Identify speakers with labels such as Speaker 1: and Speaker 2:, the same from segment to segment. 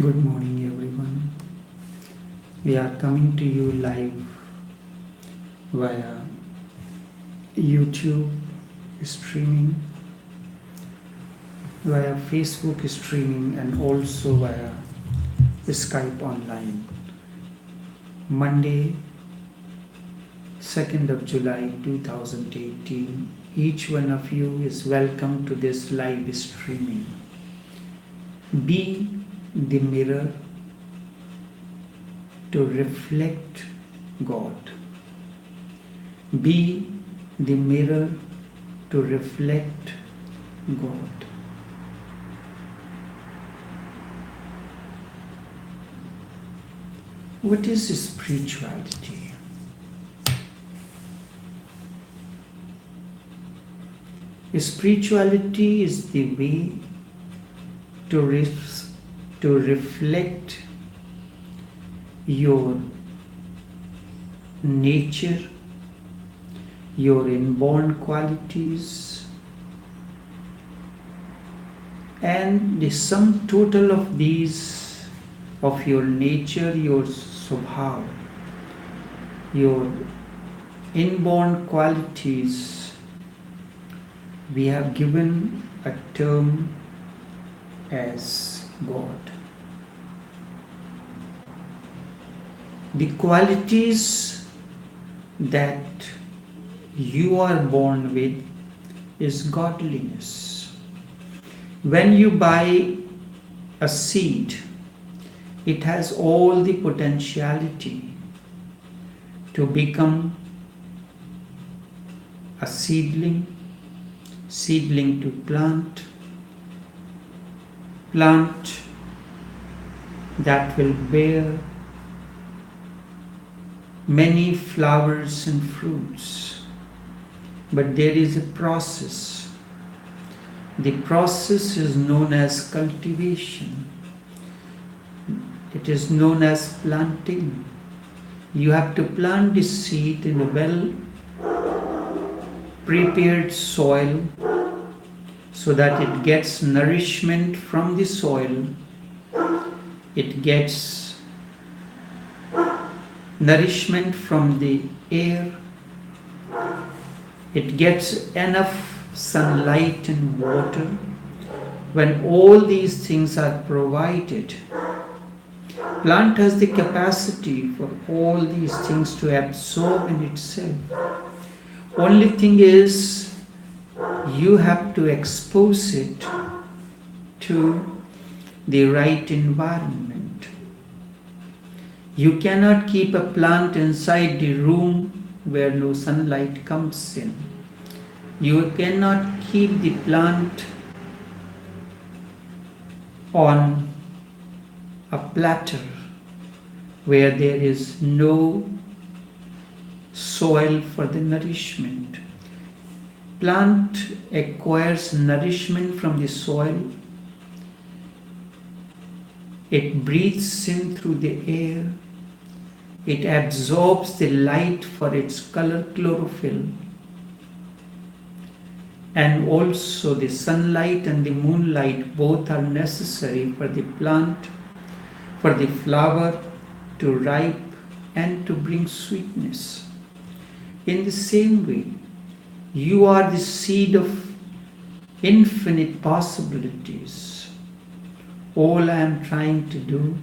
Speaker 1: Good morning, everyone. We are coming to you live via YouTube streaming, via Facebook streaming, and also via Skype online. Monday, 2nd of July 2018. Each one of you is welcome to this live streaming. Be the mirror to reflect God. Be the mirror to reflect God. What is spirituality? Spirituality is the way to reflect your nature, your inborn qualities, and the sum total of these, of your nature, your subhav, your inborn qualities, we have given a term as God. The qualities that you are born with is godliness. When you buy a seed, it has all the potentiality to become a seedling to plant that will bear many flowers and fruits. But there is a process. The process is known as cultivation. It is known as planting. You have to plant the seed in a well prepared soil so that it gets nourishment from the soil. It gets nourishment from the air. It gets enough sunlight and water. When all these things are provided, plant has the capacity for all these things to absorb in itself. Only thing is, you have to expose it to the right environment. You cannot keep a plant inside the room where no sunlight comes in. You cannot keep the plant on a platter where there is no soil for the nourishment. Plant acquires nourishment from the soil. It breathes in through the air. It absorbs the light for its color chlorophyll. And also the sunlight and the moonlight both are necessary for the plant, for the flower to ripe and to bring sweetness. In the same way, you are the seed of infinite possibilities. All I am trying to do,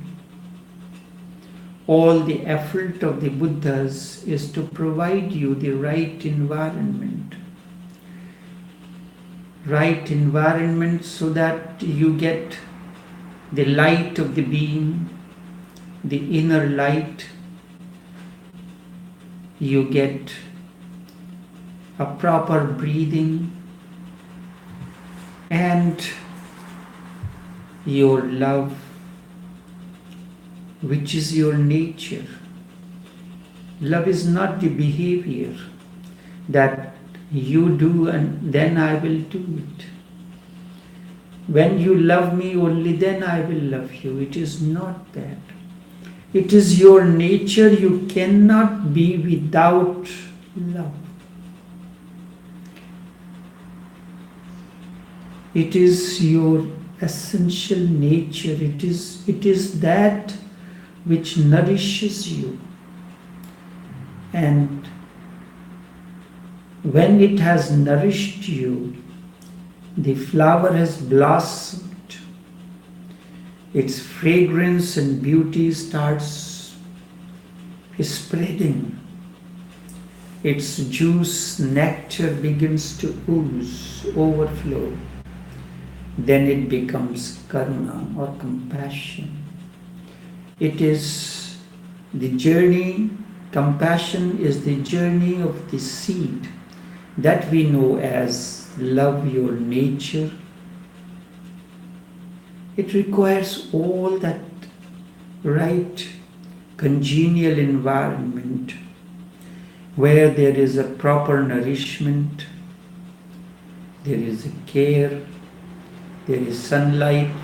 Speaker 1: all the effort of the Buddhas is to provide you the right environment. Right environment so that you get the light of the being, the inner light. You get a proper breathing and your love, which is your nature. Love is not the behavior that you do and then I will do it. When you love me, only then I will love you. It is not that. It is your nature. You cannot be without love. It is your essential nature. It is that which nourishes you. And when it has nourished you, the flower has blossomed. Its fragrance and beauty starts spreading. Its juice, nectar begins to ooze, overflow. Then it becomes karuna or compassion. It is the journey, compassion is the journey of the seed that we know as love your nature. It requires all that right congenial environment where there is a proper nourishment, there is a care, there is sunlight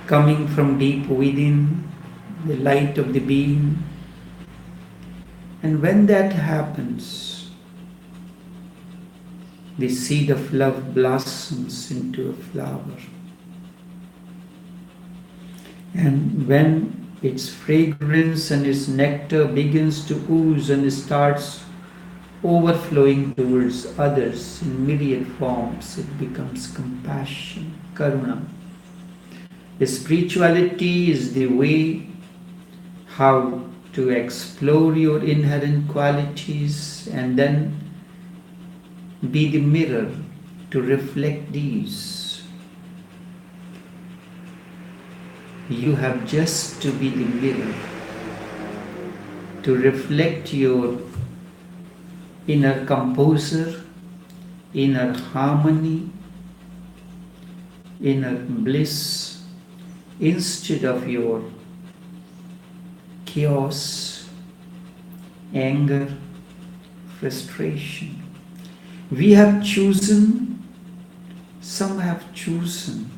Speaker 1: coming from deep within, the light of the being. And when that happens, the seed of love blossoms into a flower. And when its fragrance and its nectar begins to ooze and starts overflowing towards others in myriad forms, it becomes compassion, karuna. The spirituality is the way how to explore your inherent qualities and then be the mirror to reflect these. You have just to be the mirror to reflect your inner composer, inner harmony, inner bliss, instead of your chaos, anger, frustration. We have chosen, some have chosen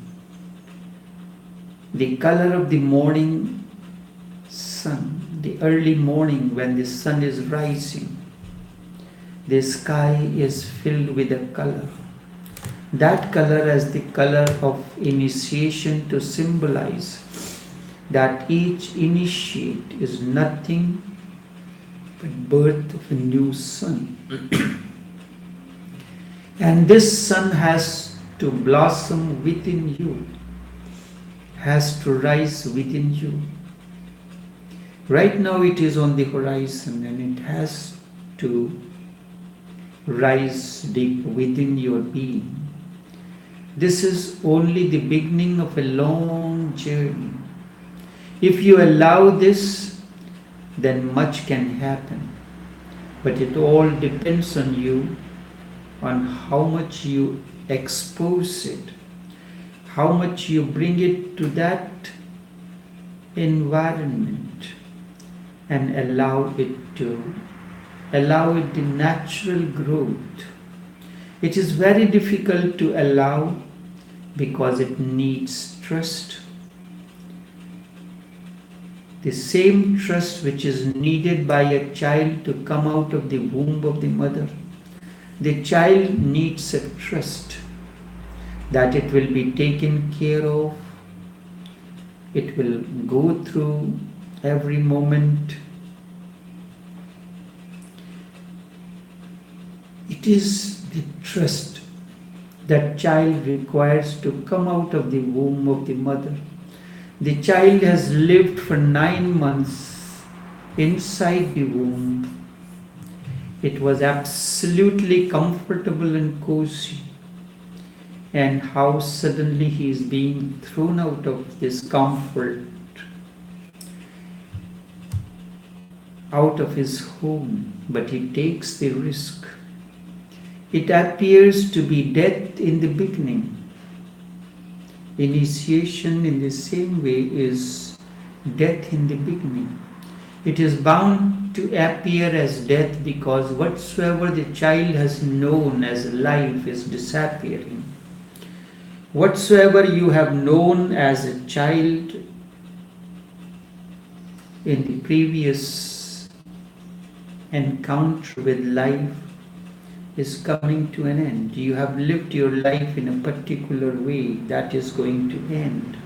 Speaker 1: the color of the morning sun, the early morning when the sun is rising. The sky is filled with a color. That color as the color of initiation to symbolize that each initiate is nothing but birth of a new sun. And this sun has to blossom within you, has to rise within you. Right now it is on the horizon and it has to rise deep within your being. This is only the beginning of a long journey. If you allow this, then much can happen. But it all depends on you, on how much you expose it, how much you bring it to that environment and allow it the natural growth. It is very difficult to allow because it needs trust. The same trust which is needed by a child to come out of the womb of the mother. The child needs a trust that it will be taken care of. It will go through every moment. It is the trust that child requires to come out of the womb of the mother. The child has lived for 9 months inside the womb. It was absolutely comfortable and cozy. And how suddenly he is being thrown out of this comfort, out of his home, but he takes the risk. It appears to be death in the beginning. Initiation in the same way is death in the beginning. It is bound to appear as death because whatsoever the child has known as life is disappearing. Whatsoever you have known as a child in the previous encounter with life, is coming to an end. You have lived your life in a particular way that is going to end.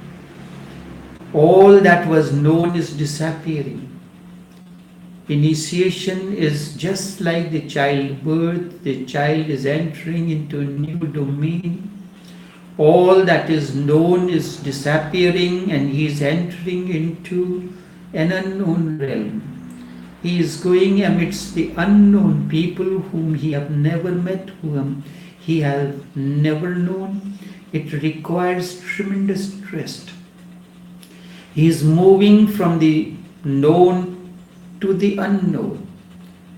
Speaker 1: All that was known is disappearing. Initiation is just like the childbirth. The child is entering into a new domain. All that is known is disappearing and he is entering into an unknown realm. He is going amidst the unknown people whom he have never met, whom he has never known. It requires tremendous trust. He is moving from the known to the unknown.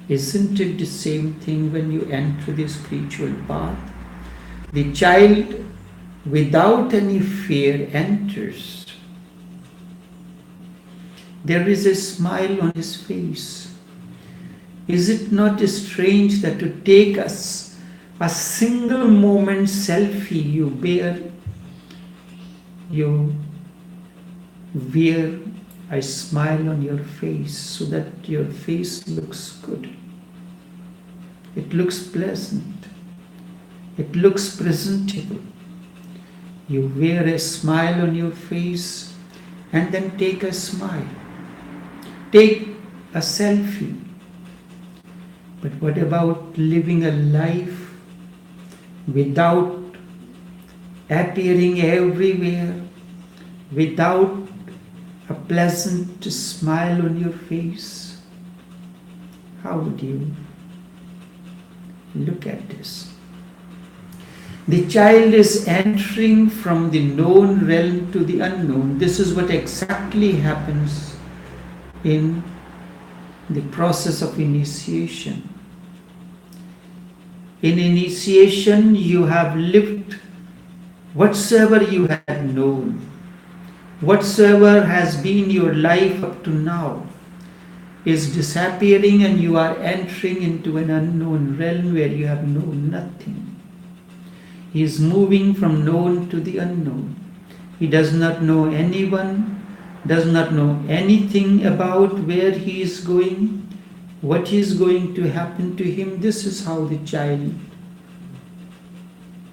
Speaker 1: Isn't it the same thing when you enter the spiritual path? The child without any fear enters. There is a smile on his face. Is it not strange that to take a single moment selfie, you wear a smile on your face so that your face looks good. It looks pleasant. It looks presentable. You wear a smile on your face and then take a smile. Take a selfie. But what about living a life without appearing everywhere, without a pleasant smile on your face? How would you look at this? The child is entering from the known realm to the unknown. This is what exactly happens in the process of initiation. In initiation, you have lived whatsoever you had known, whatsoever has been your life up to now is disappearing and you are entering into an unknown realm where you have known nothing. He is moving from known to the unknown. He does not know anyone, does not know anything about where he is going, what is going to happen to him. This is how the child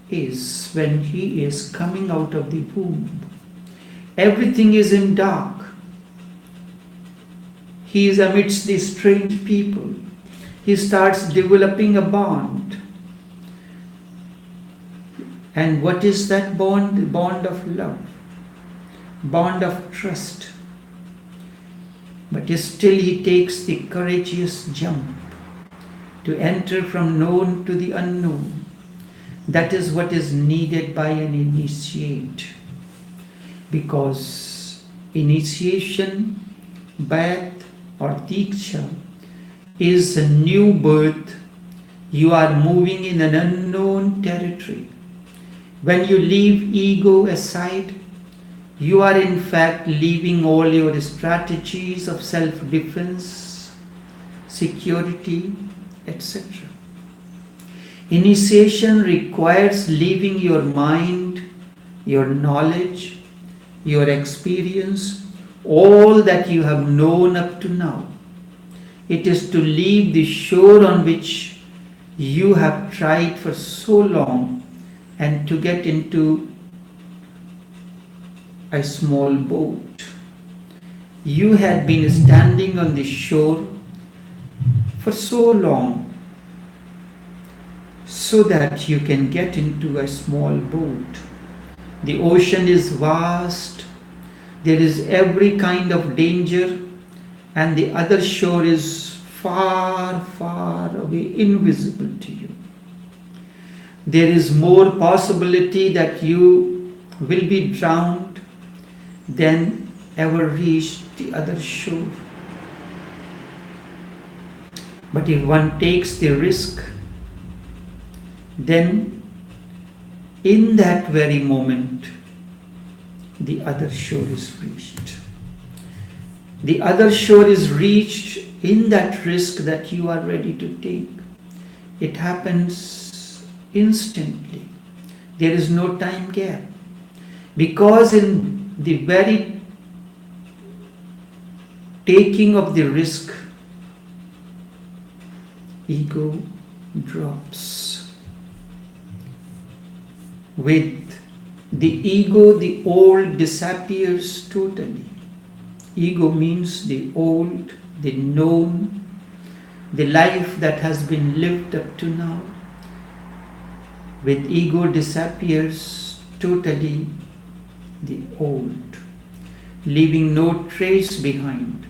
Speaker 1: is when he is coming out of the womb. Everything is in dark. He is amidst these strange people. He starts developing a bond. And what is that bond? The bond of love, bond of trust. But still he takes the courageous jump to enter from known to the unknown. That is what is needed by an initiate. Because initiation, Bharat or Diksha is a new birth. You are moving in an unknown territory. When you leave ego aside, you are in fact leaving all your strategies of self-defense, security, etc. Initiation requires leaving your mind, your knowledge, your experience, all that you have known up to now. It is to leave the shore on which you have tried for so long and to get into a small boat. You had been standing on the shore for so long so that you can get into a small boat. The ocean is vast, there is every kind of danger, and the other shore is far, far away, invisible to you. There is more possibility that you will be drowned than ever reach the other shore. But if one takes the risk, then in that very moment, the other shore is reached. The other shore is reached in that risk that you are ready to take. It happens instantly. There is no time gap. Because in the very taking of the risk, ego drops. With the ego, the old disappears totally. Ego means the old, the known, the life that has been lived up to now. With ego disappears totally the old, leaving no trace behind.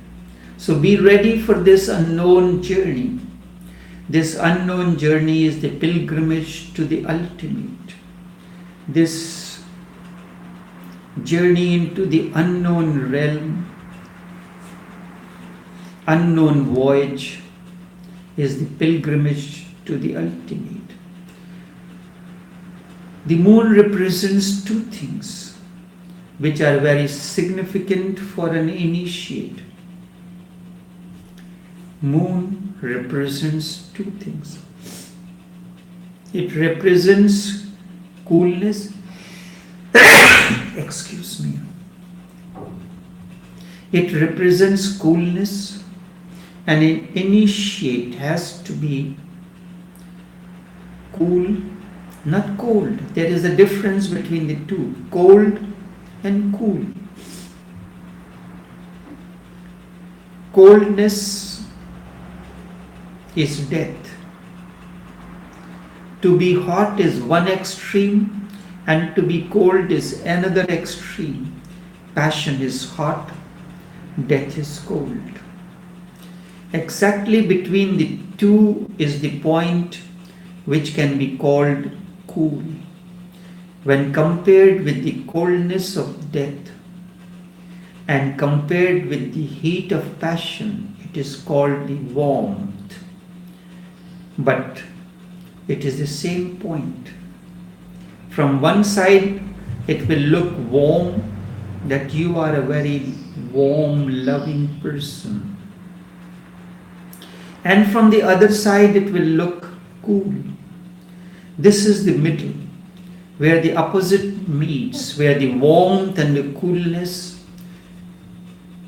Speaker 1: So be ready for this unknown journey. This unknown journey is the pilgrimage to the ultimate. This journey into the unknown realm, unknown voyage, is the pilgrimage to the ultimate. The moon represents two things which are very significant for an initiate. Moon represents two things. It represents coolness. Excuse me. It represents coolness, and an initiate has to be cool, not cold. There is a difference between the two, cold and cool. Coldness is death. To be hot is one extreme, and to be cold is another extreme. Passion is hot, death is cold. Exactly between the two is the point which can be called cool. When compared with the coldness of death and compared with the heat of passion, it is called the warmth. But it is the same point. From one side, it will look warm, that you are a very warm, loving person. And from the other side, it will look cool. This is the middle, where the opposite meets, where the warmth and the coolness,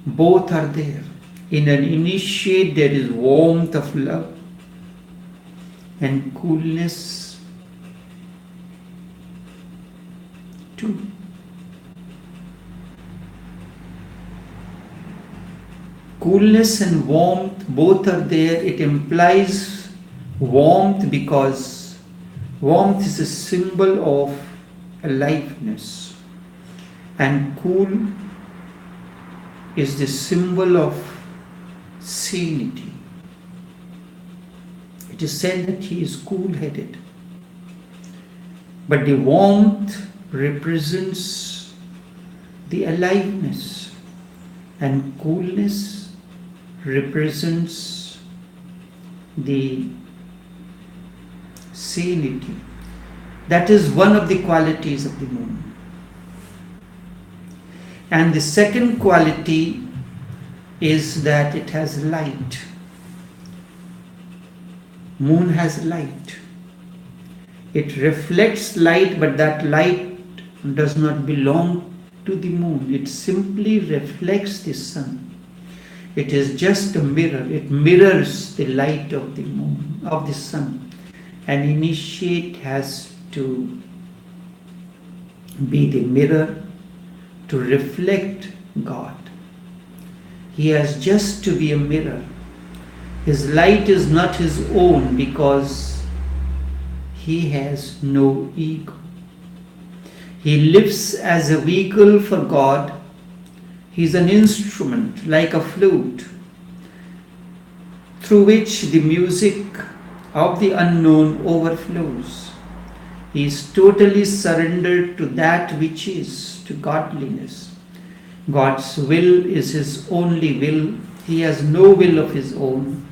Speaker 1: both are there. In an initiate, there is warmth of love and coolness too. Coolness and warmth, both are there. It implies warmth because warmth is a symbol of aliveness, and cool is the symbol of sanity. It is said that he is cool-headed. But the warmth represents the aliveness, and coolness represents the sanity. That is one of the qualities of the moon. And the second quality is that it has light. Moon has light. It reflects light, but that light does not belong to the moon. It simply reflects the sun. It is just a mirror. It mirrors the light of the moon, of the sun. An initiate has to be the mirror to reflect God. He has just to be a mirror. His light is not his own because he has no ego. He lives as a vehicle for God. He is an instrument like a flute through which the music of the unknown overflows. He is totally surrendered to that which is, to godliness. God's will is his only will. He has no will of his own.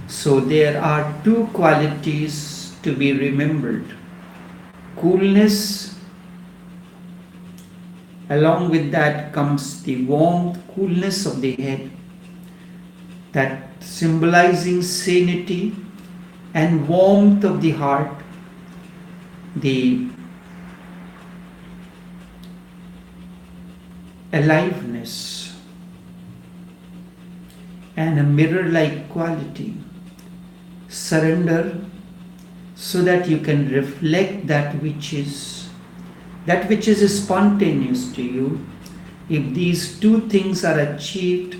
Speaker 1: So there are two qualities to be remembered. Coolness, along with that comes the warmth, coolness of the head, that symbolizing sanity, and warmth of the heart, the aliveness, and a mirror-like quality, Surrender so that you can reflect that which is spontaneous to you. If these two things are achieved,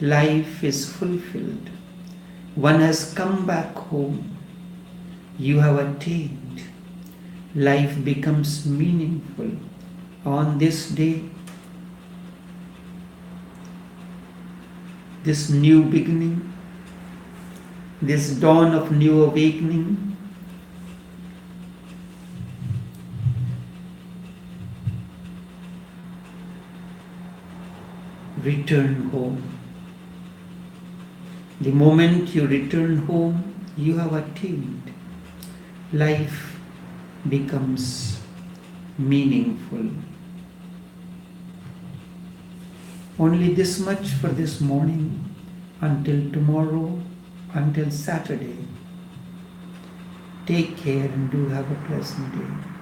Speaker 1: life is fulfilled. One has come back home. You have attained. Life becomes meaningful. On this day, this new beginning, this dawn of new awakening, return home. The moment you return home, you have attained. Life becomes meaningful. Only this much for this morning. Until tomorrow, until Saturday. Take care and do have a pleasant day.